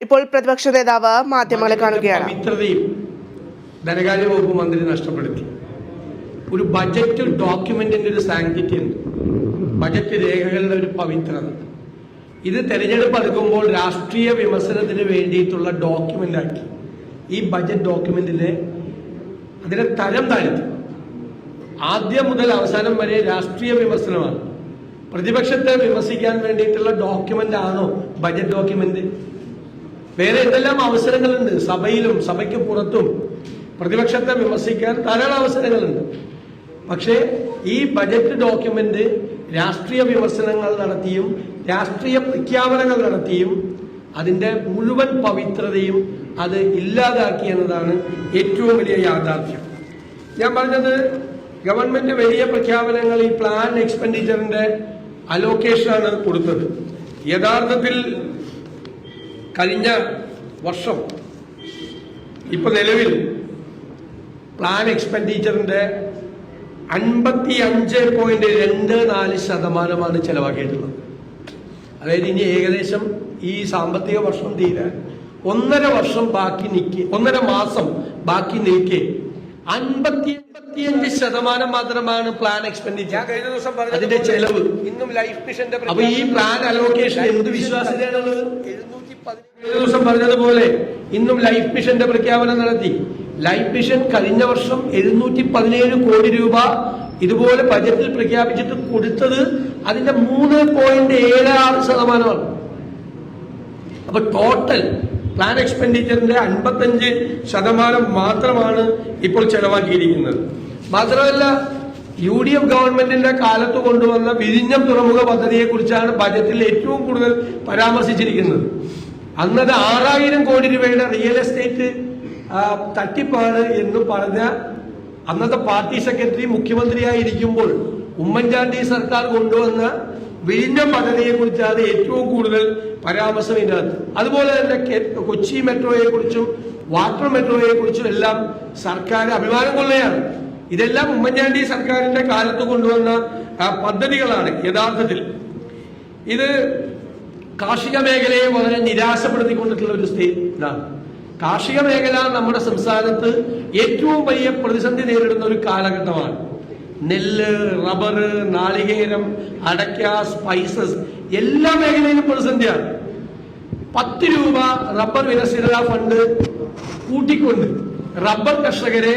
ഇപ്പോൾ പ്രതിപക്ഷ നേതാവ് മാധ്യമങ്ങളെ കാണുകയാണ്. പവിത്രതയും ധനകാര്യ വകുപ്പ് മന്ത്രി നഷ്ടപ്പെടുത്തി. ഒരു ബജറ്റ് ഡോക്യുമെന്റിന്റെ ഒരു സാങ്ക്ടിറ്റി ഉണ്ട്, ബജറ്റ് രേഖകളുടെ ഒരു പവിത്രത. ഇത് തെരഞ്ഞെടുപ്പ് അടുക്കുമ്പോൾ രാഷ്ട്രീയ വിമർശനത്തിന് വേണ്ടിയിട്ടുള്ള ഡോക്യുമെന്റ് ആക്കി. ഈ ബജറ്റ് ഡോക്യുമെന്റിനെ അതിനെ തരം താഴ്ത്തി. ആദ്യം മുതൽ അവസാനം വരെ രാഷ്ട്രീയ വിമർശനമാണ്. പ്രതിപക്ഷത്തെ വിമർശിക്കാൻ വേണ്ടിയിട്ടുള്ള ഡോക്യുമെന്റ് ആണോ ബജറ്റ് ഡോക്യുമെന്റ്? വേറെ എന്തെല്ലാം അവസരങ്ങളുണ്ട്, സഭയിലും സഭയ്ക്ക് പുറത്തും പ്രതിപക്ഷത്തെ വിമർശിക്കാൻ ധാരാളം അവസരങ്ങളുണ്ട്. പക്ഷേ ഈ ബജറ്റ് ഡോക്യുമെന്റ് രാഷ്ട്രീയ വിമർശനങ്ങൾ നടത്തിയും രാഷ്ട്രീയ പ്രഖ്യാപനങ്ങൾ നടത്തിയും അതിന്റെ മുഴുവൻ പവിത്രതയും അത് ഇല്ലാതാക്കി എന്നതാണ് ഏറ്റവും വലിയ യാഥാർത്ഥ്യം. ഞാൻ പറഞ്ഞത്, ഗവൺമെന്റ് വലിയ പ്രഖ്യാപനങ്ങൾ ഈ പ്ലാൻ എക്സ്പെൻഡിച്ചറിന്റെ അലോക്കേഷനാണ് കൊടുത്തത്. യഥാർത്ഥത്തിൽ കഴിഞ്ഞ വർഷം ഇപ്പൊ നിലവിൽ പ്ലാൻ എക്സ്പെൻഡിച്ചറിന്റെ 55.24% ചെലവാക്കിയിട്ടുള്ളത്. അതായത് ഇനി ഏകദേശം ഈ സാമ്പത്തിക വർഷം തീരാൻ 1.5 മാസം ബാക്കി നിൽക്കെ 55% മാത്രമാണ് പ്ലാൻ എക്സ്പെൻഡിച്ചർ. കഴിഞ്ഞ ദിവസം അതിന്റെ ചെലവ്. ഇന്നും ലൈഫ് മിഷന്റെ അപ്പൊ ഈ പ്ലാൻ അലോക്കേഷൻ എന്ത് വിശ്വാസ്യതയാണുള്ളത്? കഴിഞ്ഞ ദിവസം പറഞ്ഞതുപോലെ ഇന്നും ലൈഫ് മിഷന്റെ പ്രഖ്യാപനം നടത്തി. ലൈഫ് മിഷൻ കഴിഞ്ഞ വർഷം 717 കോടി രൂപ ഇതുപോലെ ബജറ്റിൽ പ്രഖ്യാപിച്ചിട്ട് കൊടുത്തത് അതിന്റെ 3.76%. അപ്പൊ ടോട്ടൽ പ്ലാൻ എക്സ്പെൻഡിച്ചറിന്റെ 55% മാത്രമാണ് ഇപ്പോൾ ചെലവാക്കിയിരിക്കുന്നത്. മാത്രമല്ല, UDF ഗവൺമെന്റിന്റെ കാലത്ത് കൊണ്ടുവന്ന വിഴിഞ്ഞം തുറമുഖ പദ്ധതിയെ കുറിച്ചാണ് ബജറ്റിൽ ഏറ്റവും കൂടുതൽ പരാമർശിച്ചിരിക്കുന്നത്. അന്നത് 6000 കോടി രൂപയുടെ റിയൽ എസ്റ്റേറ്റ് തട്ടിപ്പാണ് എന്ന് പറഞ്ഞ അന്നത്തെ പാർട്ടി സെക്രട്ടറി മുഖ്യമന്ത്രിയായിരിക്കുമ്പോൾ ഉമ്മൻചാണ്ടി സർക്കാർ കൊണ്ടുവന്ന വിഴിഞ്ഞം പദ്ധതിയെ കുറിച്ചാണ് ഏറ്റവും കൂടുതൽ പരാമർശം ഇതിനകത്ത്. അതുപോലെ തന്നെ കൊച്ചി മെട്രോയെ കുറിച്ചും വാട്ടർ മെട്രോയെ കുറിച്ചും എല്ലാം സർക്കാർ അഭിമാനം കൊള്ളുകയാണ്. ഇതെല്ലാം ഉമ്മൻചാണ്ടി സർക്കാരിന്റെ കാലത്ത് കൊണ്ടുവന്ന പദ്ധതികളാണ്. യഥാർത്ഥത്തിൽ ഇത് കാർഷിക മേഖലയെ വളരെ നിരാശപ്പെടുത്തിക്കൊണ്ടിട്ടുള്ള ഒരു ഇതാണ്. കാർഷിക മേഖല നമ്മുടെ സംസ്ഥാനത്ത് ഏറ്റവും വലിയ പ്രതിസന്ധി നേരിടുന്ന ഒരു കാലഘട്ടമാണ്. നെല്ല്, റബ്ബർ, നാളികേരം, അടയ്ക്ക, സ്പൈസസ് എല്ലാ മേഖലയിലും പ്രതിസന്ധിയാണ്. 10 രൂപ റബ്ബർ വികസന ഫണ്ട് കൂട്ടിക്കൊണ്ട് റബ്ബർ കർഷകരെ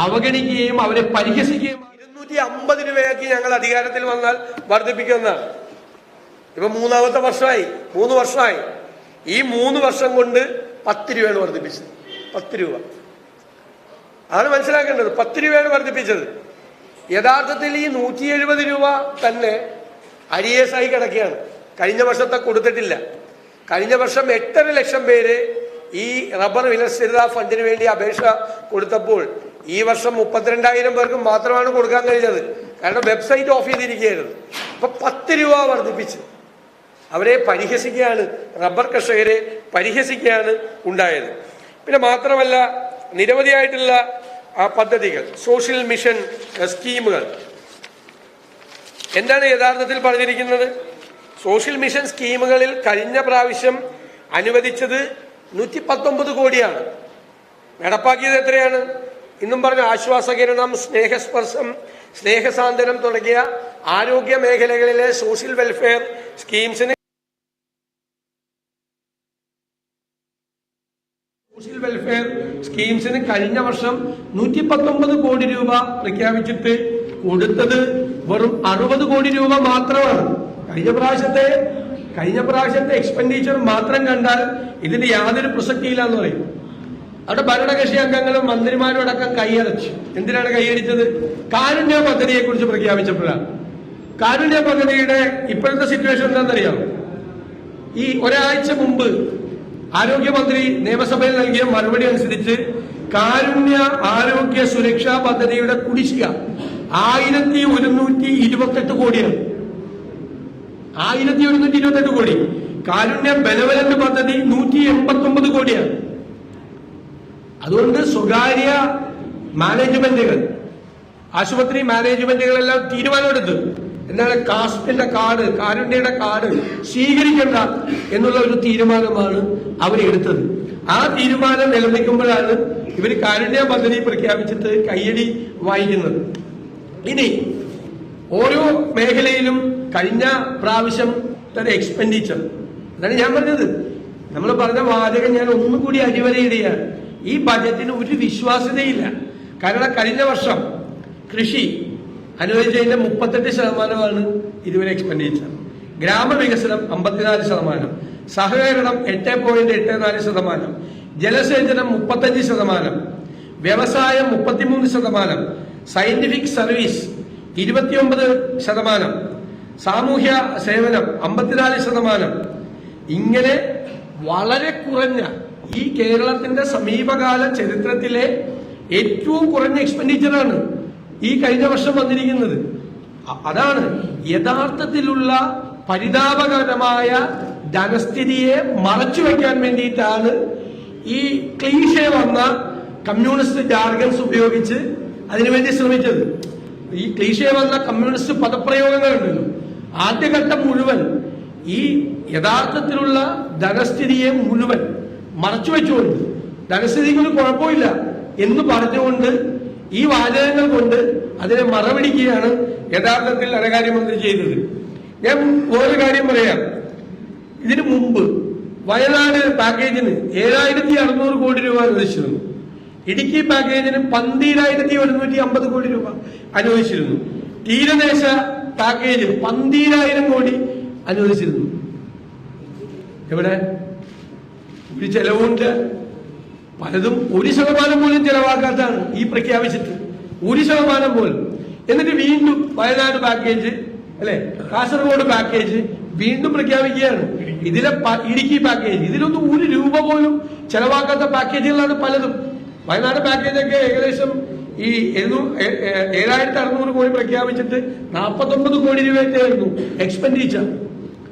അവഗണിക്കുകയും അവരെ പരിഹസിക്കുകയും 250 രൂപയാക്കി ഞങ്ങൾ അധികാരത്തിൽ വന്നാൽ വർദ്ധിപ്പിക്കുന്നതാണ്. ഇപ്പൊ 3 വർഷമായി. ഈ 3 വർഷം കൊണ്ട് 10 രൂപയാണ് വർദ്ധിപ്പിച്ചത്. 10 രൂപ ആണ് മനസ്സിലാക്കേണ്ടത്. 10 രൂപയാണ് വർദ്ധിപ്പിച്ചത്. യഥാർത്ഥത്തിൽ ഈ 170 രൂപ തന്നെ IAS ആയി കിടക്കുകയാണ്. കഴിഞ്ഞ വർഷത്തെ കൊടുത്തിട്ടില്ല. കഴിഞ്ഞ വർഷം 8.5 ലക്ഷം പേര് ഈ റബ്ബർ വിലസ്ഥിരത ഫണ്ടിന് വേണ്ടി അപേക്ഷ കൊടുത്തപ്പോൾ ഈ വർഷം 32,000 പേർക്ക് മാത്രമാണ് കൊടുക്കാൻ കഴിഞ്ഞത്. കാരണം വെബ്സൈറ്റ് ഓഫ് ചെയ്തിരിക്കുകയായിരുന്നു. അപ്പൊ 10 രൂപ വർദ്ധിപ്പിച്ച് അവരെ പരിഹസിക്കുകയാണ്, റബ്ബർ കർഷകരെ പരിഹസിക്കുകയാണ് ഉണ്ടായത്. പിന്നെ മാത്രമല്ല, നിരവധിയായിട്ടുള്ള പദ്ധതികൾ, സോഷ്യൽ മിഷൻ സ്കീമുകൾ. എന്താണ് യഥാർത്ഥത്തിൽ പറഞ്ഞിരിക്കുന്നത്? സോഷ്യൽ മിഷൻ സ്കീമുകളിൽ കഴിഞ്ഞ പ്രാവശ്യം അനുവദിച്ചത് 119 കോടിയാണ്. നടപ്പാക്കിയത് എത്രയാണ്? ഇന്നും പറഞ്ഞു ആശ്വാസകിരണം, സ്നേഹസ്പർശം, സ്നേഹസാന്ത്വനം തുടങ്ങിയ ആരോഗ്യ മേഖലകളിലെ സോഷ്യൽ വെൽഫെയർ സ്കീംസിന് കഴിഞ്ഞ വർഷം 119 കോടി രൂപ പ്രഖ്യാപിച്ചിട്ട് കൊടുത്തത് വെറും 60 കോടി രൂപ മാത്രമാണ്. കഴിഞ്ഞ പ്രാവശ്യത്തെ എക്സ്പെൻഡിച്ചർ മാത്രം കണ്ടാൽ ഇതിന് യാതൊരു പ്രസക്തിയില്ലാന്ന് പറയും. അവിടെ ഭരണകക്ഷി അംഗങ്ങളും മന്ത്രിമാരും അടക്കം കൈയടച്ചു. എന്തിനാണ് കൈയടിച്ചത്? കാരുണ്യ പദ്ധതിയെ കുറിച്ച് പ്രഖ്യാപിച്ചപ്പോഴാണ്. കാരുണ്യ പദ്ധതിയുടെ ഇപ്പോഴത്തെ സിറ്റുവേഷൻ എന്താണെന്നറിയാം? ഈ ഒരാഴ്ച മുമ്പ് ആരോഗ്യമന്ത്രി നിയമസഭയിൽ നൽകിയ മറുപടി അനുസരിച്ച് കാരുണ്യ ആരോഗ്യ സുരക്ഷാ പദ്ധതിയുടെ കുടിശ്ശിക 1128 കോടിയാണ്. 1128 കോടി. കാരുണ്യ ബെനവലന്റ് പദ്ധതി 189 കോടിയാണ്. അതുകൊണ്ട് സ്വകാര്യ മാനേജ്മെന്റുകൾ, ആശുപത്രി മാനേജ്മെന്റുകളെല്ലാം തീരുമാനമെടുത്തു. എന്താണ് കാസ്റ്റിന്റെ കാർഡ്, കാരുണ്യയുടെ കാർഡ് സ്വീകരിക്കേണ്ട എന്നുള്ള ഒരു തീരുമാനമാണ് അവരെടുത്തത്. ആ തീരുമാനം നിലനിൽക്കുമ്പോഴാണ് ഇവർ കാരുണ്യ പദ്ധതി പ്രഖ്യാപിച്ചിട്ട് കയ്യടി വാങ്ങിക്കുന്നത്. ഇനി ഓരോ മേഖലയിലും കഴിഞ്ഞ പ്രാവശ്യം എക്സ്പെൻഡിച്ചർ, അതാണ് ഞാൻ പറഞ്ഞത്. നമ്മൾ പറഞ്ഞ വാചകം ഞാൻ ഒന്നുകൂടി അടിവരയിടുകയാണ്. ഈ ബജറ്റിന് ഒരു വിശ്വാസ്യതയില്ല. കാരണം കഴിഞ്ഞ വർഷം കൃഷി അനുവദിച്ചതിന്റെ 38% ഇതുവരെ എക്സ്പെൻഡിച്ചർ, ഗ്രാമവികസനം 54%, സഹകരണം 8.84%, ജലസേചനം 35%, വ്യവസായം 33%, സയന്റിഫിക് സർവീസ് 29%, സാമൂഹ്യ സേവനം 54%. ഇങ്ങനെ വളരെ കുറഞ്ഞ, ഈ കേരളത്തിന്റെ സമീപകാല ചരിത്രത്തിലെ ഏറ്റവും കുറഞ്ഞ എക്സ്പെൻഡിച്ചറാണ് ഈ കഴിഞ്ഞ വർഷം വന്നിരിക്കുന്നത്. അതാണ് യഥാർത്ഥത്തിലുള്ള പരിതാപകരമായ ധനസ്ഥിതിയെ മറച്ചു വയ്ക്കാൻ വേണ്ടിയിട്ടാണ് ഈ ക്ലീഷേ വന്ന കമ്മ്യൂണിസ്റ്റ് ജാർഗൻസ് ഉപയോഗിച്ച് അതിനുവേണ്ടി ശ്രമിച്ചത്. ഈ ക്ലീഷേ വന്ന കമ്മ്യൂണിസ്റ്റ് പദപ്രയോഗങ്ങളുണ്ടല്ലോ, ആദ്യഘട്ടം മുഴുവൻ ഈ യഥാർത്ഥത്തിലുള്ള ധനസ്ഥിതിയെ മുഴുവൻ മറച്ചു വെച്ചുകൊണ്ട്, ധനസ്ഥിതിക്ക് കുഴപ്പമില്ല എന്ന് പറഞ്ഞുകൊണ്ട് ഈ വാചകങ്ങൾ കൊണ്ട് അതിനെ മറപിടിക്കുകയാണ് യഥാർത്ഥത്തിൽ ധനകാര്യമന്ത്രി ചെയ്തത്. ഞാൻ വേറൊരു കാര്യം പറയാം. ഇതിനു മുമ്പ് വയനാട് പാക്കേജിന് 7,600 കോടി രൂപ അനുവദിച്ചിരുന്നു. ഇടുക്കി പാക്കേജിന് 12,150 കോടി രൂപ അനുവദിച്ചിരുന്നു. തീരദേശ പാക്കേജിന് 12,000 കോടി അനുവദിച്ചിരുന്നു. എവിടെ? ഒരു ചെലവുണ്ട്. പലതും 1% പോലും ചെലവാക്കാത്താണ് ഈ പ്രഖ്യാപിച്ചിട്ട്, 1% പോലും. എന്നിട്ട് വീണ്ടും വയനാട് പാക്കേജ്, അല്ലെ, കാസർഗോഡ് പാക്കേജ് വീണ്ടും പ്രഖ്യാപിക്കുകയാണ്. ഇതിലെ ഇടുക്കി പാക്കേജ്, ഇതിലൊന്നും 1 രൂപ പോലും ചെലവാക്കാത്ത പാക്കേജുകളാണ് പലതും. വയനാട് പാക്കേജൊക്കെ ഏകദേശം ഈ 7,600 കോടി പ്രഖ്യാപിച്ചിട്ട് 49 കോടി രൂപയായിരുന്നു എക്സ്പെൻഡിച്ചർ.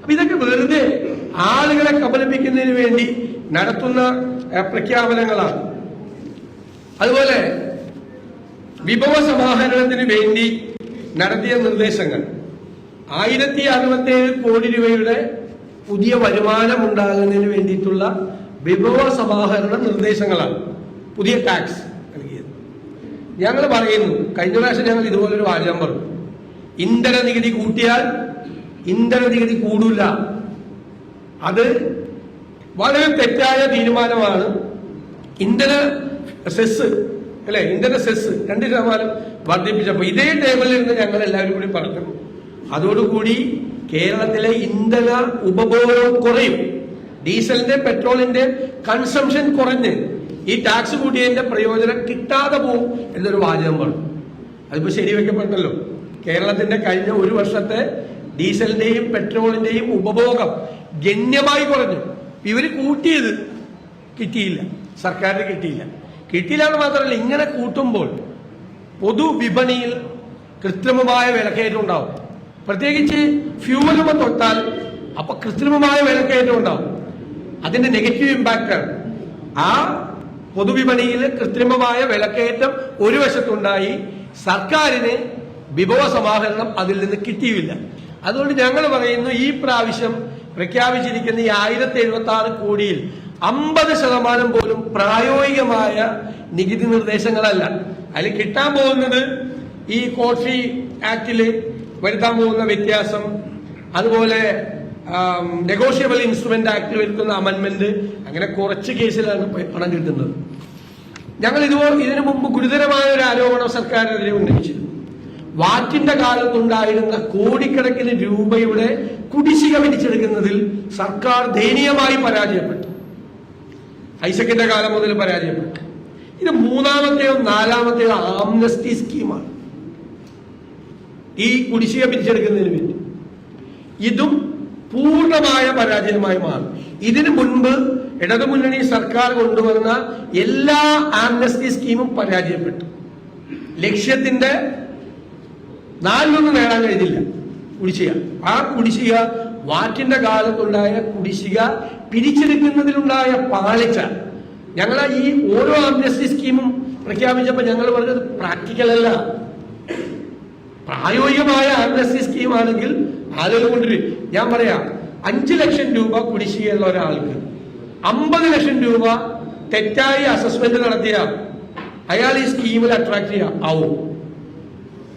അപ്പൊ ഇതൊക്കെ വെറുതെ ആളുകളെ കബളിപ്പിക്കുന്നതിന് വേണ്ടി നടത്തുന്ന പ്രഖ്യാപനങ്ങളാണ്. അതുപോലെ വിഭവ സമാഹരണത്തിന് വേണ്ടി നടത്തിയ നിർദ്ദേശങ്ങൾ 1067 കോടി രൂപയുടെ പുതിയ വരുമാനം ഉണ്ടാകുന്നതിന് വേണ്ടിയിട്ടുള്ള വിഭവ സമാഹരണ നിർദ്ദേശങ്ങളാണ്, പുതിയ ടാക്സ് നൽകിയത്. ഞങ്ങൾ പറയുന്നു, കഴിഞ്ഞ പ്രാവശ്യം ഞങ്ങൾ ഇതുപോലൊരു വാചകം പറഞ്ഞു, ഇന്ധന നികുതി കൂട്ടിയാൽ ഇന്ധന നികുതി കൂടില്ല. അത് വളരെ തെറ്റായ തീരുമാനമാണ്. ഇന്ധന സെസ്, അല്ലെ, ഇന്ധന സെസ് 2% വർദ്ധിപ്പിച്ചപ്പോൾ ഇതേ ടേബിളിൽ നിന്ന് ഞങ്ങൾ എല്ലാവരും കൂടി പറഞ്ഞു, അതോടുകൂടി കേരളത്തിലെ ഇന്ധന ഉപഭോഗം കുറയും, ഡീസലിന്റെ പെട്രോളിന്റെ കൺസംഷൻ കുറഞ്ഞ് ഈ ടാക്സ് കൂട്ടിയതിന്റെ പ്രയോജനം കിട്ടാതെ പോകും എന്നൊരു വാചകം പറഞ്ഞു. അതിപ്പോ ശരിവെക്കപ്പെട്ടല്ലോ. കേരളത്തിന്റെ കഴിഞ്ഞ ഒരു വർഷത്തെ ഡീസലിന്റെയും പെട്രോളിന്റെയും ഉപഭോഗം ഗണ്യമായി കുറഞ്ഞു. ഇവര് കൂട്ടിയത് കിട്ടിയില്ല, സർക്കാരിന് കിട്ടിയില്ല. കിട്ടിയില്ല എന്ന് മാത്രമല്ല, ഇങ്ങനെ കൂട്ടുമ്പോൾ പൊതുവിപണിയിൽ കൃത്രിമമായ വിലക്കയറ്റം ഉണ്ടാവും. പ്രത്യേകിച്ച് ഫ്യൂവലുമ തൊട്ടാൽ അപ്പൊ കൃത്രിമമായ വിലക്കയറ്റം ഉണ്ടാവും. അതിന്റെ നെഗറ്റീവ് ഇമ്പാക്റ്റാണ്. ആ പൊതുവിപണിയിൽ കൃത്രിമമായ വിലക്കയറ്റം ഒരു വശത്തുണ്ടായി, സർക്കാരിന് വിഭവ സമാഹരണം അതിൽ നിന്ന് കിട്ടിയില്ല. അതുകൊണ്ട് ഞങ്ങൾ പറയുന്നു, ഈ പ്രാവശ്യം പ്രഖ്യാപിച്ചിരിക്കുന്ന ഈ 1076 കോടിയിൽ 50% പോലും പ്രായോഗികമായ നികുതി നിർദ്ദേശങ്ങളല്ല. അതിൽ കിട്ടാൻ പോകുന്നത് ഈ കോഫി ആക്ടില് വരുത്താൻ പോകുന്ന വ്യത്യാസം, അതുപോലെ നെഗോഷ്യബിൾ ഇൻസ്ട്രുമെന്റ് ആക്ടിൽ വരുത്തുന്ന അമെന്റ്മെന്റ്, അങ്ങനെ കുറച്ച് കേസിലാണ് പണം കിട്ടുന്നത്. ഞങ്ങൾ ഇതിനു മുമ്പ് ഗുരുതരമായ ഒരു ആരോപണം സർക്കാരിനെതിരെ ഉന്നയിച്ചിരുന്നു. വാറ്റിന്റെ കാലത്തുണ്ടായിരുന്ന കോടിക്കണക്കിന് രൂപയുടെ കുടിശ്ശിക പിടിച്ചെടുക്കുന്നതിൽ സർക്കാർ ദയനീയമായി പരാജയപ്പെട്ടു. ഐസക്കിന്റെ കാലം മുതൽ പരാജയപ്പെട്ടു. ഇത് 3ാമത്തെയോ 4ാമത്തെയോ ആംനസ്റ്റി സ്കീമാണ് ഈ കുടിശ്ശിക പിടിച്ചെടുക്കുന്നതിന് വേണ്ടി. ഇതും പൂർണ്ണമായ പരാജയമായി മാറും. ഇതിനു മുൻപ് ഇടതുമുന്നണി സർക്കാർ കൊണ്ടുവന്ന എല്ലാ ആംനസ്റ്റി സ്കീമും പരാജയപ്പെട്ടു. ലക്ഷ്യത്തിന്റെ 4 നേടാൻ കഴിഞ്ഞില്ല. കുടിശ്ശിക, ആ കുടിശ്ശിക വാറ്റിന്റെ കാലത്തുണ്ടായ കുടിശ്ശിക പിരിച്ചെടുക്കുന്നതിലുണ്ടായ പാളിച്ച. ഞങ്ങൾ ഈ ഓരോ ആംനസ്റ്റി സ്കീമും പ്രഖ്യാപിച്ചപ്പോൾ ഞങ്ങൾ പറഞ്ഞത് പ്രാക്ടിക്കൽ അല്ല, പ്രായോഗികമായ ആംനസ്റ്റി സ്കീം ആണെങ്കിൽ ആളുകൾ കൊണ്ടുവരും. ഞാൻ പറയാം, 5 ലക്ഷം രൂപ കുടിശ്ശികയുള്ള ഒരാൾക്ക് 50 ലക്ഷം രൂപ തെറ്റായി അസസ്മെന്റ് നടത്തിയ അയാൾ ഈ സ്കീമിൽ അട്രാക്ട് ചെയ്യാം ആവും.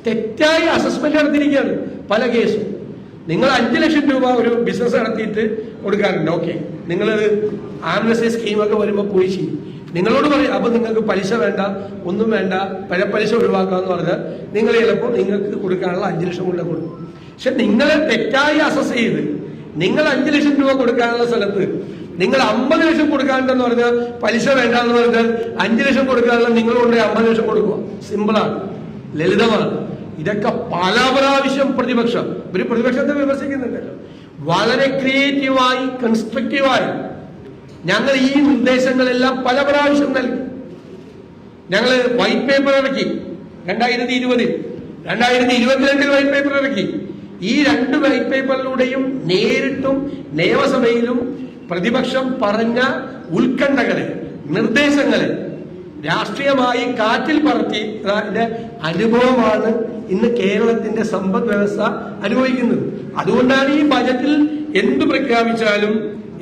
തെറ്റായി അസസ്മെന്റ് നടത്തിയിരിക്കുകയാണ് പല കേസും. നിങ്ങൾ 5 ലക്ഷം രൂപ ഒരു ബിസിനസ് നടത്തിയിട്ട് കൊടുക്കാറുണ്ട്. ഓക്കെ, നിങ്ങളത് ആംനസ്റ്റി സ്കീമൊക്കെ വരുമ്പോൾ പോയി ചെയ്യും. നിങ്ങളോട് പറയും അപ്പൊ നിങ്ങൾക്ക് പലിശ വേണ്ട, ഒന്നും വേണ്ട, പലിശ ഒഴിവാക്കാന്ന് പറഞ്ഞാൽ നിങ്ങൾ ചിലപ്പോൾ നിങ്ങൾക്ക് കൊടുക്കാനുള്ള 5 ലക്ഷം കൊണ്ട് കൊടുക്കും. പക്ഷെ നിങ്ങളെ തെറ്റായി അസസ് ചെയ്ത് നിങ്ങൾ 5 ലക്ഷം രൂപ കൊടുക്കാനുള്ള സ്ഥലത്ത് നിങ്ങൾ 50 ലക്ഷം കൊടുക്കാനുണ്ടെന്ന് പറഞ്ഞാൽ പലിശ വേണ്ട എന്ന് പറഞ്ഞാൽ 5 ലക്ഷം കൊടുക്കാനുള്ള നിങ്ങൾ കൊണ്ട് 50 ലക്ഷം കൊടുക്കുക. സിമ്പിളാണ്, ലളിതമാണ്. ഇതൊക്കെ പല പ്രാവശ്യം പ്രതിപക്ഷത്തെ വിമർശിക്കുന്നുണ്ടല്ലോ. വളരെ ക്രിയേറ്റീവായി, കൺസ്ട്രക്റ്റീവായി ഞങ്ങൾ ഈ നിർദ്ദേശങ്ങളെല്ലാം പല പ്രാവശ്യം നൽകി. ഞങ്ങൾ വൈറ്റ് പേപ്പർ ഇറക്കി 2020, 2022 വൈറ്റ് പേപ്പർ ഇറക്കി. ഈ 2 വൈറ്റ് പേപ്പറിലൂടെയും നേരിട്ടും നിയമസഭയിലും പ്രതിപക്ഷം പറഞ്ഞ ഉത്കണ്ഠകളെ, നിർദ്ദേശങ്ങളെ രാഷ്ട്രീയമായി കാറ്റിൽ പറത്തി അനുഭവമാണ് ഇന്ന് കേരളത്തിന്റെ സമ്പദ് വ്യവസ്ഥ അനുഭവിക്കുന്നത്. അതുകൊണ്ടാണ് ഈ ബജറ്റിൽ എന്തു പ്രഖ്യാപിച്ചാലും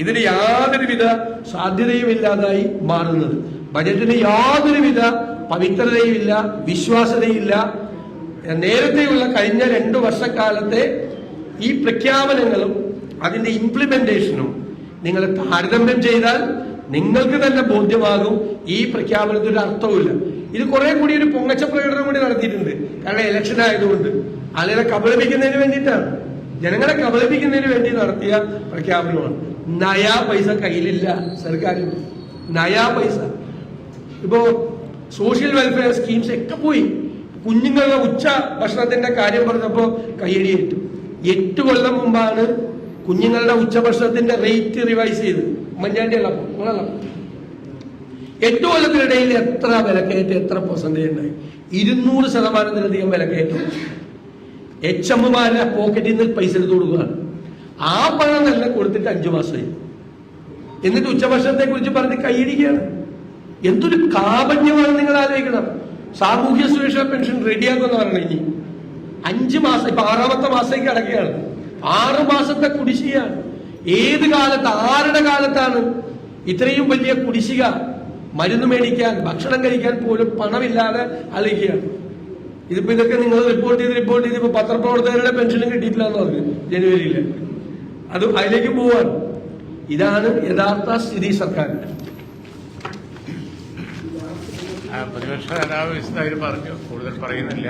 ഇതിന് യാതൊരുവിധ സാധ്യതയും ഇല്ലാതായി മാറുന്നത്. ബജറ്റിന് യാതൊരുവിധ പവിത്രതയുമില്ല, വിശ്വാസ്യതയില്ല. നേരത്തെയുള്ള കഴിഞ്ഞ 2 വർഷക്കാലത്തെ ഈ പ്രഖ്യാപനങ്ങളും അതിന്റെ ഇംപ്ലിമെന്റേഷനും നിങ്ങൾ താരതമ്യം ചെയ്താൽ നിങ്ങൾക്ക് തന്നെ ബോധ്യമാകും ഈ പ്രഖ്യാപനത്തിന് ഒരു അർത്ഥവുമില്ല. ഇത് കുറെ കൂടി ഒരു പൊങ്ങച്ച പ്രകടനം കൂടി നടത്തിയിട്ടുണ്ട്. കാരണം ഇലക്ഷൻ ആയതുകൊണ്ട് ആളുകളെ കബളിപ്പിക്കുന്നതിന് വേണ്ടിയിട്ടാണ്, ജനങ്ങളെ കബളിപ്പിക്കുന്നതിന് വേണ്ടി നടത്തിയ പ്രഖ്യാപനമാണ്. നയാ പൈസ കയ്യിലില്ല സർക്കാരിന്, നയാ പൈസ. ഇപ്പോ സോഷ്യൽ വെൽഫെയർ സ്കീംസ് ഒക്കെ പോയി. കുഞ്ഞുങ്ങളുടെ ഉച്ച ഭക്ഷണത്തിന്റെ കാര്യം പറഞ്ഞപ്പോ കയ്യടിയേറ്റു. 8 കൊല്ലം മുമ്പാണ് കുഞ്ഞുങ്ങളുടെ ഉച്ചഭക്ഷണത്തിന്റെ റേറ്റ് റിവൈസ് ചെയ്ത്. ഉമ്മൻചാണ്ടി ഉള്ളപ്പോ 8 കൊല്ലത്തിനിടയിൽ എത്ര വിലക്കയറ്റം, എത്ര പെർസെന്റേജ് ഉണ്ടായി? 200% വിലക്കയറ്റം. HM-മാരുടെ പോക്കറ്റിൽ നിന്ന് പൈസ എടുത്ത് കൊടുക്കുകയാണ്. ആ പണം തന്നെ കൊടുത്തിട്ട് 5 മാസമായി. എന്നിട്ട് ഉച്ചഭക്ഷണത്തെ കുറിച്ച് പറഞ്ഞ് കൈയടിക്കുകയാണ്. എന്തൊരു കാപണ്യമാണ് നിങ്ങൾ ആലോചിക്കണം. സാമൂഹ്യ സുരക്ഷാ പെൻഷൻ റെഡിയാക്കുമെന്ന് പറഞ്ഞ ഇനി 5 മാസം, ഇപ്പൊ 6ാമത്തെ മാസത്തേക്ക് അടക്കുകയാണ്. 6 മാസത്തെ കുടിശ്ശികയാണ്. ഏത് കാലത്ത്, ആരുടെ കാലത്താണ് ഇത്രയും വലിയ കുടിശ്ശിക? മരുന്ന് മേടിക്കാൻ, ഭക്ഷണം കഴിക്കാൻ പോലും പണമില്ലാതെ അലയുകയാണ്. ഇതിപ്പോ ഇതൊക്കെ നിങ്ങൾ റിപ്പോർട്ട് ചെയ്ത് ഇപ്പൊ പത്രപ്രവർത്തകരുടെ പെൻഷനും കിട്ടിയിട്ടില്ല എന്ന് പറഞ്ഞു ജനുവരിയില്. അതിലേക്ക് പോവാണ്. ഇതാണ് യഥാർത്ഥ സ്ഥിതി സർക്കാരിന്റെ. പ്രതിപക്ഷ നേതാവ് വിശദമായി പറഞ്ഞു, കൂടുതൽ പറയുന്നില്ല.